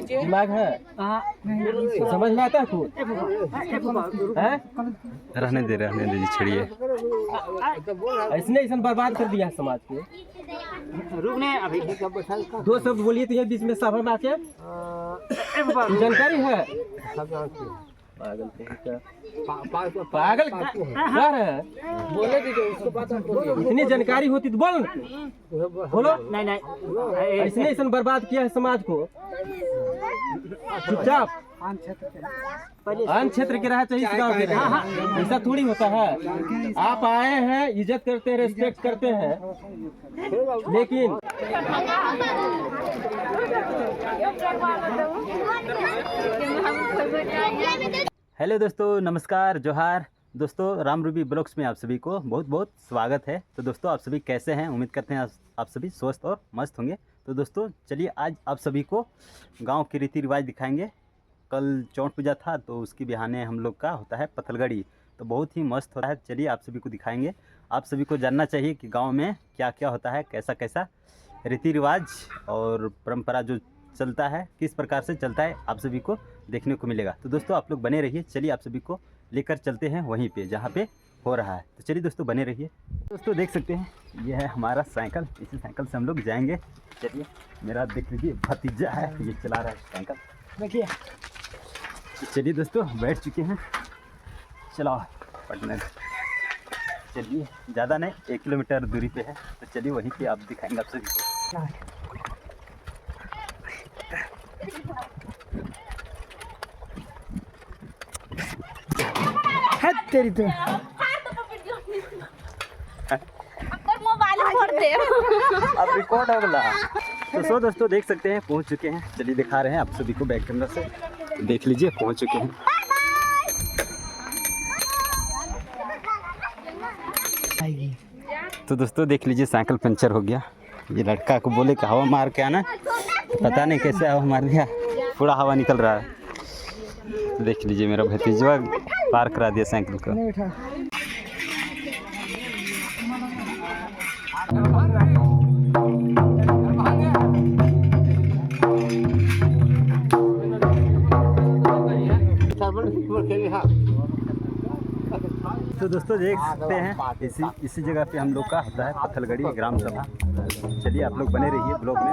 दिमाग है? समझ में आता है कुछ? रहने दे जी, छोड़िए। इसने ऐसा बर्बाद कर दिया समाज को। दो शब्द बोलिए तो ये बीच में सफर में आके जानकारी है। पागल पागल क्या है? बोले इतनी जानकारी होती तो बोल बोलो। नहीं इसने ऐसा बर्बाद किया है समाज को। चुपचाप अन्य क्षेत्र के रहा चाहिए, इस गाँव के रहे। ऐसा थोड़ी होता है। आप आए हैं, इज्जत करते हैं, रेस्पेक्ट करते हैं, लेकिन हेलो दोस्तों, नमस्कार, जोहार दोस्तों। राम रूबी ब्लॉग्स में आप सभी को बहुत बहुत स्वागत है। तो दोस्तों, आप सभी कैसे हैं? उम्मीद करते हैं आप सभी स्वस्थ और मस्त होंगे। तो दोस्तों चलिए, आज आप सभी को गांव के रीति रिवाज दिखाएंगे। कल चौठ पूजा था तो उसके बहाने हम लोग का होता है पत्थलगड़ी, तो बहुत ही मस्त होता है। चलिए आप सभी को दिखाएंगे। आप सभी को जानना चाहिए कि गाँव में क्या क्या होता है, कैसा कैसा रीति रिवाज और परंपरा जो चलता है, किस प्रकार से चलता है, आप सभी को देखने को मिलेगा। तो दोस्तों आप लोग बने रहिए। चलिए आप सभी को लेकर चलते हैं वहीं पे जहाँ पे हो रहा है। तो चलिए दोस्तों बने रहिए। दोस्तों देख सकते हैं ये है हमारा साइकिल, इसी साइकिल से हम लोग जाएंगे। चलिए, मेरा देख लीजिए भतीजा है, ये चला रहा है साइकिल, देखिए। चलिए दोस्तों बैठ चुके हैं, चलो पटना। चलिए, ज़्यादा नहीं, 1 किलोमीटर दूरी पे है, तो चलिए वहीं पे आप दिखाएंगे आप सभी को। तेरी तो मोबाइल फोड़ दे। अब रिकॉर्ड हो गया। तो सो दोस्तों देख सकते हैं पहुंच चुके हैं। चलिए दिखा रहे हैं आप सभी को बैक कैमरा से, देख लीजिए पहुंच चुके हैं। तो दोस्तों देख लीजिए साइकिल पंचर हो गया। ये लड़का को बोले कि हवा मार के आना, पता नहीं कैसे हवा मार दिया, पूरा हवा निकल रहा है। देख लीजिए मेरा भतीजा पार करा दिया साइकिल को। तो दोस्तों देख सकते हैं इसी जगह पे हम लोग का होता है पत्थलगड़ी ग्राम सभा। चलिए आप लोग बने रहिए ब्लॉग में।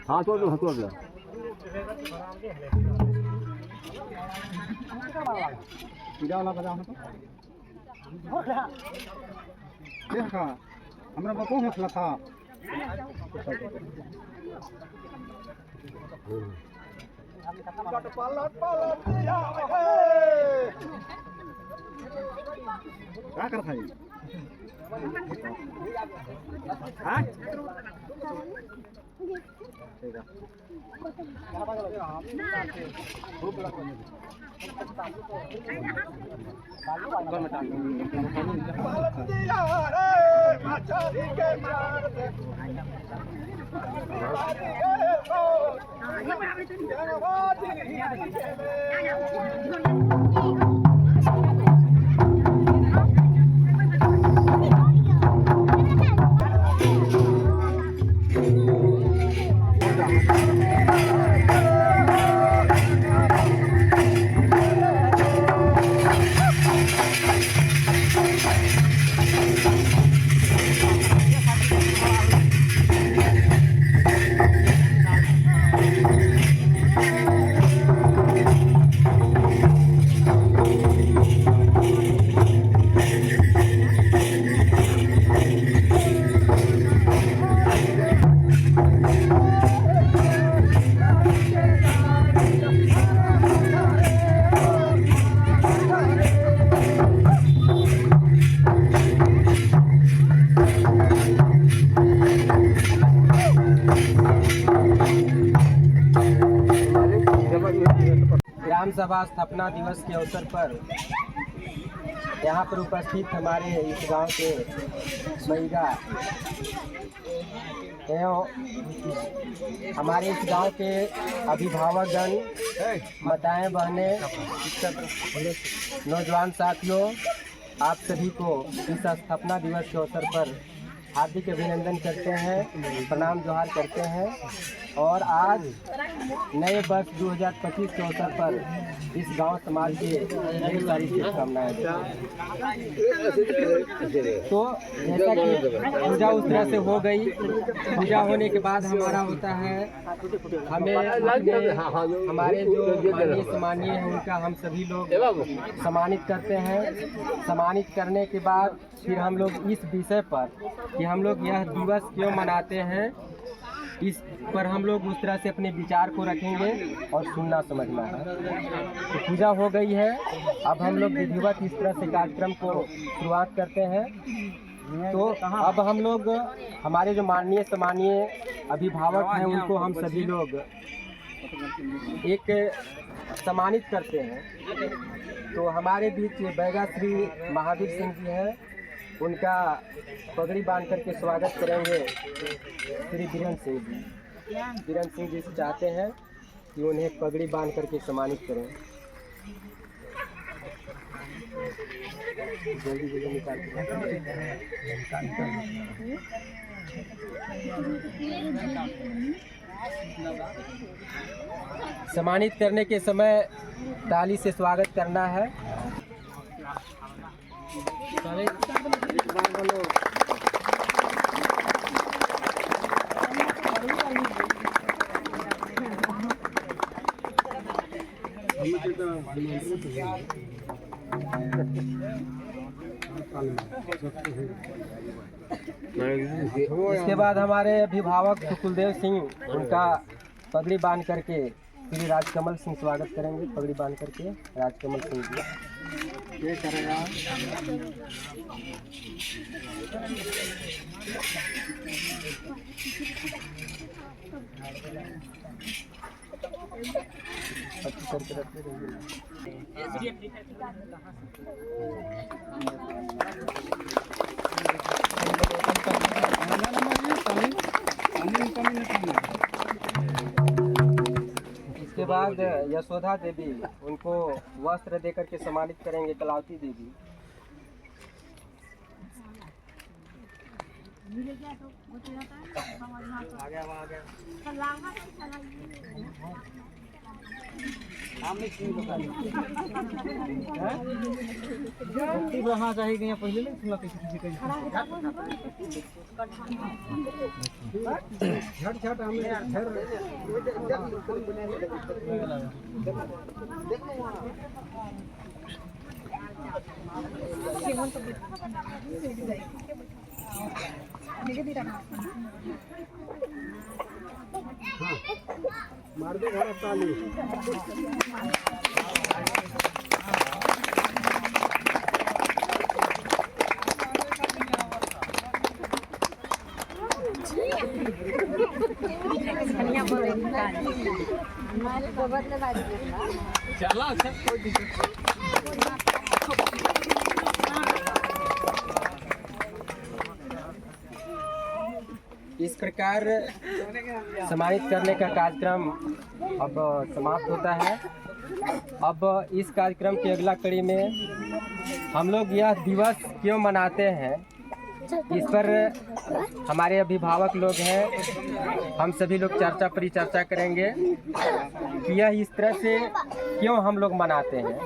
हाँ छोड़ दो हमरा बापू हंसला था। क्या करता है? हाँ? सभा स्थापना दिवस के अवसर पर यहाँ पर उपस्थित हमारे इस गांव के महिला एवं हमारे इस गांव के अभिभावकगण, माताएं, बहनें, नौजवान साथियों, आप सभी को इस स्थापना दिवस के अवसर पर हार्दिक अभिनंदन करते हैं, प्रणाम जोहार करते हैं। और आज नए वर्ष 2025 के अवसर पर इस गांव समाज के ढेर सारी शुभकामनाएं। तो जैसा कि पूजा उस तरह से हो गई, पूजा होने के बाद हमारा होता है, हमें हमारे जो माननीय सम्मानीय हैं उनका हम सभी लोग सम्मानित करते हैं। सम्मानित करने के बाद फिर हम लोग इस विषय पर कि हम लोग यह दिवस क्यों मनाते हैं, इस पर हम लोग उस तरह से अपने विचार को रखेंगे और सुनना समझना है। तो पूजा हो गई है, अब हम लोग विधिवत इस तरह से कार्यक्रम को शुरुआत करते हैं। तो अब हम लोग हमारे जो माननीय सम्मानीय अभिभावक हैं उनको हम सभी लोग एक सम्मानित करते हैं। तो हमारे बीच बैगा श्री महावीर सिंह जी हैं, उनका पगड़ी बांध करके स्वागत करेंगे श्री बीरेंद्र सिंह जी। बीरेंद्र सिंह जी से चाहते हैं कि उन्हें पगड़ी बांध करके सम्मानित करें। जल्दी जल्दी निकाल सम्मानित करने के समय ताली से स्वागत करना है। इसके बाद हमारे अभिभावक सुकुलदेव सिंह, उनका पगड़ी बांध करके श्री राजकमल सिंह स्वागत करेंगे। पगड़ी बांध करके राजकमल सिंह जी ये करेगा। इसके बाद यशोदा देवी, उनको वस्त्र देकर के सम्मानित करेंगे। कलावती देवी, चाहिए पहले मार दे घर ताली। चला अच्छा कोई दिक्कत। इस प्रकार सम्मानित करने का कार्यक्रम अब समाप्त होता है। अब इस कार्यक्रम की अगला कड़ी में हम लोग यह दिवस क्यों मनाते हैं, इस पर हमारे अभिभावक लोग हैं, हम सभी लोग चर्चा परिचर्चा करेंगे कि यह इस तरह से क्यों हम लोग मनाते हैं।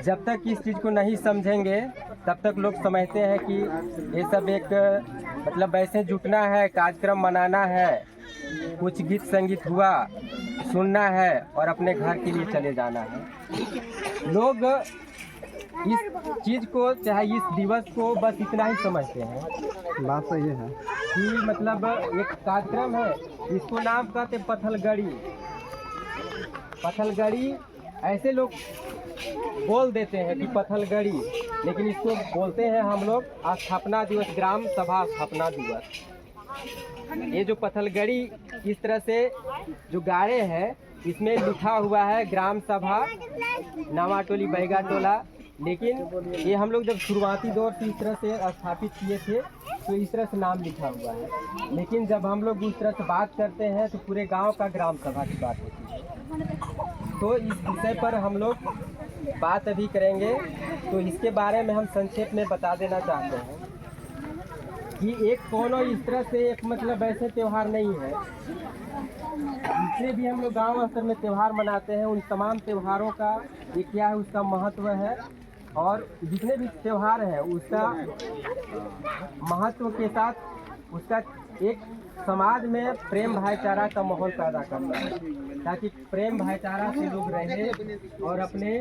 जब तक इस चीज़ को नहीं समझेंगे तब तक लोग समझते हैं कि ये सब एक मतलब ऐसे जुटना है, कार्यक्रम मनाना है, कुछ गीत संगीत हुआ, सुनना है और अपने घर के लिए चले जाना है। लोग इस चीज़ को, चाहे इस दिवस को बस इतना ही समझते हैं। बात तो ये है कि मतलब एक कार्यक्रम है, इसको नाम कहते पत्थलगड़ी। पत्थलगड़ी ऐसे लोग बोल देते हैं कि पत्थलगड़ी, लेकिन इसको बोलते हैं हम लोग स्थापना दिवस, ग्राम सभा स्थापना दिवस। ये जो पत्थलगड़ी इस तरह से जो गाड़े हैं, इसमें लिखा हुआ है ग्राम सभा नावाटोली बैगा टोला, लेकिन ये हम लोग जब शुरुआती दौर से इस तरह से स्थापित किए थे तो इस तरह से नाम लिखा हुआ है, लेकिन जब हम लोग उस तरह से बात करते हैं तो पूरे गांव का ग्राम सभा की बात होती है। तो इस विषय पर हम लोग बात अभी करेंगे। तो इसके बारे में हम संक्षेप में बता देना चाहते हैं कि एक कोनो इस तरह से एक मतलब ऐसे त्यौहार नहीं है। जितने भी हम लोग गांव स्तर में त्यौहार मनाते हैं उन तमाम त्योहारों का ये क्या है, उसका महत्व है, और जितने भी त्यौहार हैं उसका महत्व के साथ उसका एक समाज में प्रेम भाईचारा का माहौल पैदा करना है, ताकि प्रेम भाईचारा से लोग रहें और अपने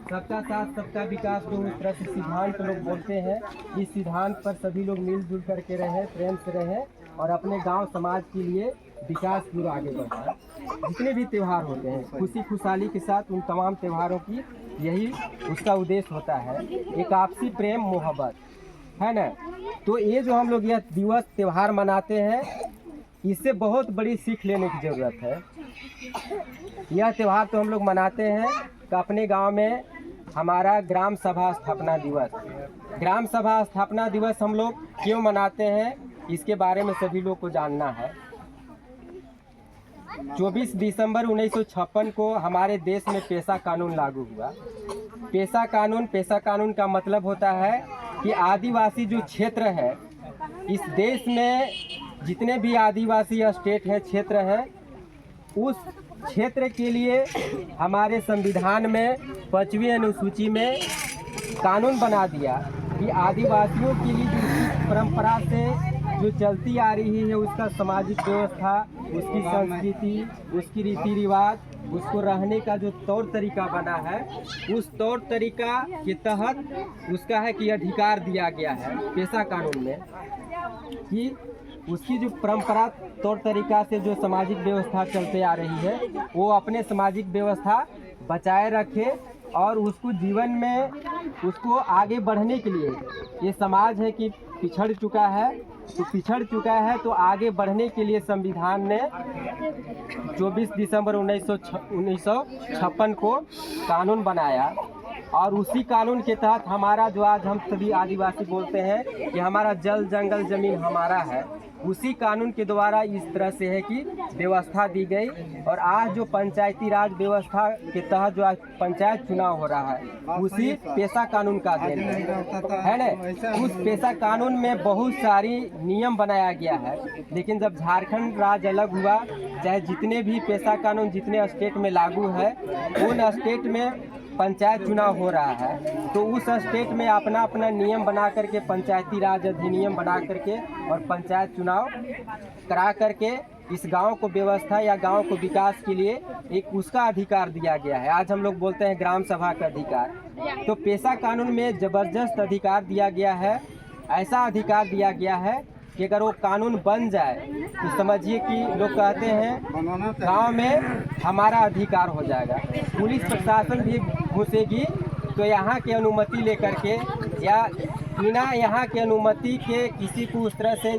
सबका साथ सबका विकास जो उस तरह से सिद्धांत लोग बोलते हैं, इस सिद्धांत पर सभी लोग मिलजुल करके रहें, प्रेम से रहें और अपने गांव समाज के लिए विकास की ओर आगे बढ़ाएं। जितने भी त्यौहार होते हैं खुशी खुशहाली के साथ उन तमाम त्योहारों की यही उसका उद्देश्य होता है, एक आपसी प्रेम मोहब्बत है ना। तो ये जो हम लोग यह दिवस त्यौहार मनाते हैं इससे बहुत बड़ी सीख लेने की ज़रूरत है। यह त्यौहार तो हम लोग मनाते हैं कि अपने गांव में हमारा ग्राम सभा स्थापना दिवस, ग्राम सभा स्थापना दिवस हम लोग क्यों मनाते हैं इसके बारे में सभी लोग को जानना है। 24 दिसंबर 1956 को हमारे देश में पेशा कानून लागू हुआ। पेशा कानून का मतलब होता है कि आदिवासी जो क्षेत्र है इस देश में, जितने भी आदिवासी स्टेट है, क्षेत्र है, उस क्षेत्र के लिए हमारे संविधान में 5वीं अनुसूची में कानून बना दिया कि आदिवासियों के लिए जो परंपरा से जो चलती आ रही है उसका सामाजिक व्यवस्था, उसकी संस्कृति, उसकी रीति रिवाज, उसको रहने का जो तौर तरीका बना है उस तौर तरीका के तहत उसका है कि अधिकार दिया गया है पेशा कानून में कि उसकी जो परंपरा तौर तरीका से जो सामाजिक व्यवस्था चलते आ रही है वो अपने सामाजिक व्यवस्था बचाए रखे और उसको जीवन में उसको आगे बढ़ने के लिए, ये समाज है कि पिछड़ चुका है तो आगे बढ़ने के लिए संविधान ने 24 दिसंबर 1956 को कानून बनाया और उसी कानून के तहत हमारा जो आज हम सभी आदिवासी बोलते हैं कि हमारा जल जंगल जमीन हमारा है, उसी कानून के द्वारा इस तरह से है कि व्यवस्था दी गई। और आज जो पंचायती राज व्यवस्था के तहत जो आज पंचायत चुनाव हो रहा है उसी पेशा कानून का देन है ना। उस पेशा कानून में बहुत सारी नियम बनाया गया है, लेकिन जब झारखंड राज्य अलग हुआ, चाहे जितने भी पेशा कानून जितने स्टेट में लागू है उन स्टेट में पंचायत चुनाव हो रहा है, तो उस स्टेट में अपना अपना नियम बना करके पंचायती राज अधिनियम बना करके और पंचायत चुनाव करा करके इस गांव को व्यवस्था या गांव को विकास के लिए एक उसका अधिकार दिया गया है। आज हम लोग बोलते हैं ग्राम सभा का अधिकार, तो पेशा कानून में ज़बरदस्त अधिकार दिया गया है। ऐसा अधिकार दिया गया है कि अगर वो कानून बन जाए तो समझिए कि लोग कहते हैं गांव में हमारा अधिकार हो जाएगा। पुलिस प्रशासन भी घुसेगी तो यहाँ की अनुमति लेकर के या बिना यहाँ की अनुमति के किसी को उस तरह से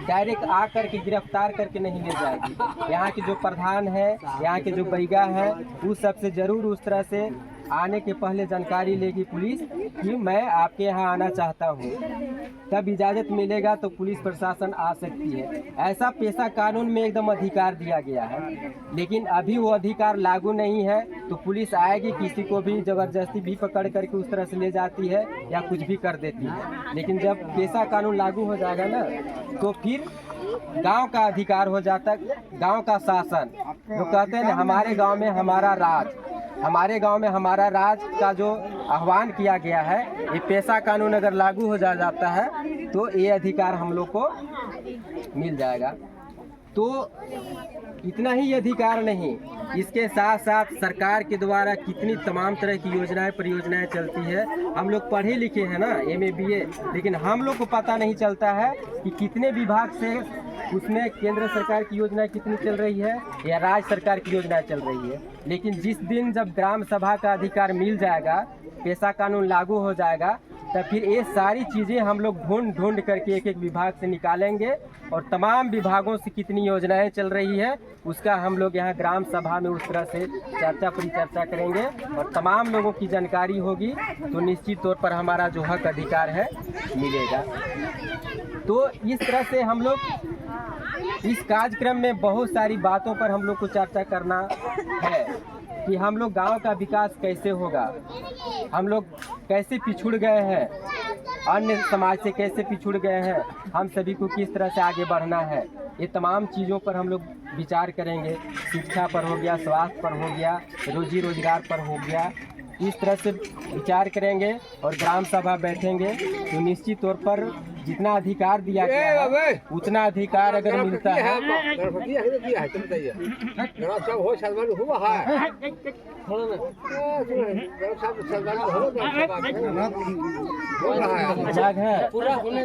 डायरेक्ट आकर के गिरफ्तार करके नहीं ले जाएगी। यहाँ के जो प्रधान है, यहाँ के जो बैगा है, उस सबसे ज़रूर उस तरह से आने के पहले जानकारी लेगी पुलिस कि मैं आपके यहाँ आना चाहता हूँ, तब इजाज़त मिलेगा तो पुलिस प्रशासन आ सकती है। ऐसा पेशा कानून में एकदम अधिकार दिया गया है, लेकिन अभी वो अधिकार लागू नहीं है तो पुलिस आएगी, किसी को भी ज़बरदस्ती भी पकड़ करके उस तरह से ले जाती है या कुछ भी कर देती है। लेकिन जब पेशा कानून लागू हो जाएगा ना तो फिर गांव का अधिकार हो जाता, गांव का शासन। लोग कहते हैं हमारे गांव में हमारा राज, हमारे गांव में हमारा राज का जो आह्वान किया गया है, ये पेशा कानून अगर लागू हो जाता है तो ये अधिकार हम लोग को मिल जाएगा। तो इतना ही अधिकार नहीं, इसके साथ साथ सरकार के द्वारा कितनी तमाम तरह की योजनाएं परियोजनाएं चलती है। हम लोग पढ़े लिखे हैं ना, MA BA, लेकिन हम लोग को पता नहीं चलता है कि कितने विभाग से उसमें केंद्र सरकार की योजनाएं कितनी चल रही है या राज्य सरकार की योजनाएं चल रही है। लेकिन जिस दिन जब ग्राम सभा का अधिकार मिल जाएगा, पेशा कानून लागू हो जाएगा, तब फिर ये सारी चीज़ें हम लोग ढूंढ ढूंढ करके एक एक विभाग से निकालेंगे और तमाम विभागों से कितनी योजनाएं चल रही है उसका हम लोग यहाँ ग्राम सभा में उस तरह से चर्चा परिचर्चा करेंगे और तमाम लोगों की जानकारी होगी तो निश्चित तौर पर हमारा जो हक अधिकार है मिलेगा। तो इस तरह से हम लोग इस कार्यक्रम में बहुत सारी बातों पर हम लोग को चर्चा करना है कि हम लोग गांव का विकास कैसे होगा, हम लोग कैसे पिछड़ गए हैं, अन्य समाज से कैसे पिछड़ गए हैं, हम सभी को किस तरह से आगे बढ़ना है, ये तमाम चीज़ों पर हम लोग विचार करेंगे। शिक्षा पर हो गया, स्वास्थ्य पर हो गया, रोजी रोजगार पर हो गया, इस तरह से विचार करेंगे और ग्राम सभा बैठेंगे तो निश्चित तौर पर जितना अधिकार दिया गया है उतना अधिकार अगर मिलता है जाग है पूरा होने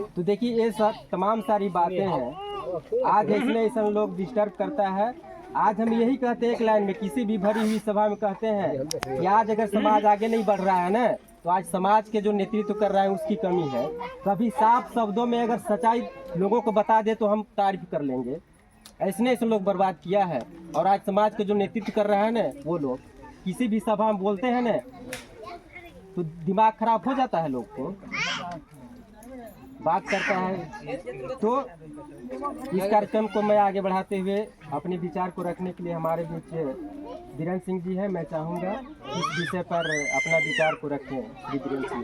तो देखिए ये सब तमाम सारी बातें हैं। आज इसमें ऐसा लोग डिस्टर्ब करता है। आज हम यही कहते हैं एक लाइन में किसी भी भरी हुई सभा में कहते हैं कि आज अगर समाज आगे नहीं बढ़ रहा है ना तो आज समाज के जो नेतृत्व कर रहा है उसकी कमी है। कभी साफ शब्दों में अगर सच्चाई लोगों को बता दे तो हम तारीफ कर लेंगे। ऐसे लोग बर्बाद किया है और आज समाज के जो नेतृत्व कर रहा है ना वो लोग किसी भी सभा में बोलते हैं ना तो दिमाग खराब हो जाता है, लोग को बात करता है। तो इस कार्यक्रम को मैं आगे बढ़ाते हुए अपने विचार को रखने के लिए हमारे बीच बीरेंद्र सिंह जी हैं। मैं चाहूँगा इस विषय पर अपना विचार को रखें। श्री बीरेंद्र सिंह।